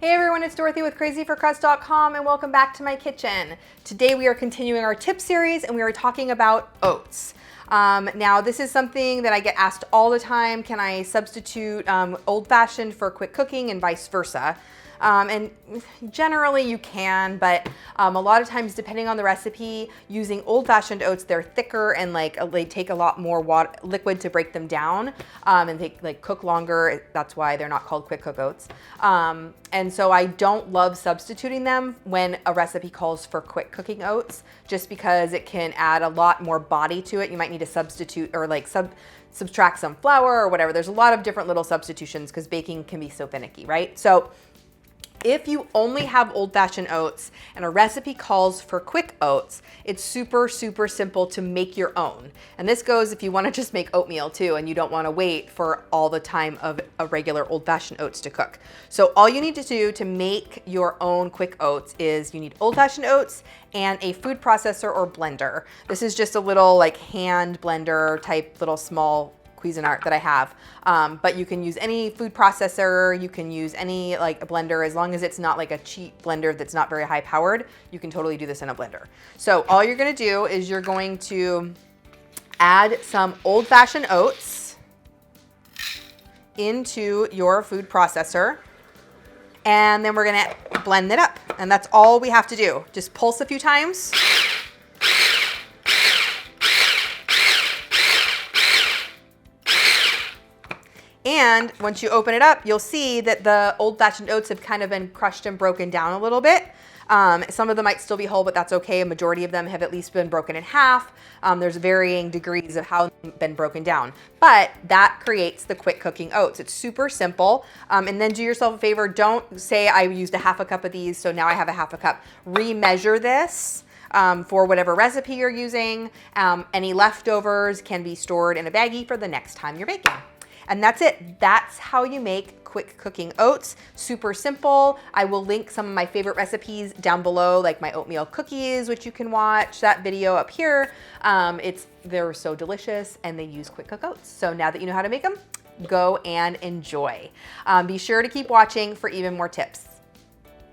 Hey everyone, it's Dorothy with crazyforcrust.com and welcome back to my kitchen. Today we are continuing our tip series and we are talking about oats. Now this is something that I get asked all the time. Can I substitute old-fashioned for quick cooking and vice versa? And generally you can, but a lot of times depending on the recipe, using old-fashioned oats, they're thicker and they take a lot more liquid to break them down, and they cook longer. That's why they're not called quick cook oats. And so I don't love substituting them when a recipe calls for quick cooking oats, just because it can add a lot more body to it. You might need to substitute or subtract some flour or whatever. There's a lot of different little substitutions because baking can be so finicky, right? So if you only have old-fashioned oats and a recipe calls for quick oats, it's super, super simple to make your own. And this goes if you want to just make oatmeal too and you don't want to wait for all the time of a regular old-fashioned oats to cook. So all you need to do to make your own quick oats is you need old-fashioned oats and a food processor or blender. This is just a little hand blender type little small Cuisinart that I have, but you can use any food processor, you can use any a blender, as long as it's not a cheap blender that's not very high powered. You can totally do this in a blender. So all you're going to do is you're going to add some old-fashioned oats into your food processor, and then we're going to blend it up, and that's all we have to do. Just pulse a few times. And once you open it up, you'll see that the old-fashioned oats have kind of been crushed and broken down a little bit. Some of them might still be whole, but that's okay. A majority of them have at least been broken in half. There's varying degrees of how they've been broken down, but that creates the quick cooking oats. It's super simple. And then do yourself a favor. Don't say I used a half a cup of these, so now I have a half a cup. Remeasure this. For whatever recipe you're using. Any leftovers can be stored in a baggie for the next time you're baking. And that's it. That's how you make quick cooking oats. Super simple. I will link some of my favorite recipes down below, like my oatmeal cookies, which you can watch that video up here. They're so delicious and they use quick cook oats. So now that you know how to make them, go and enjoy. Be sure to keep watching for even more tips.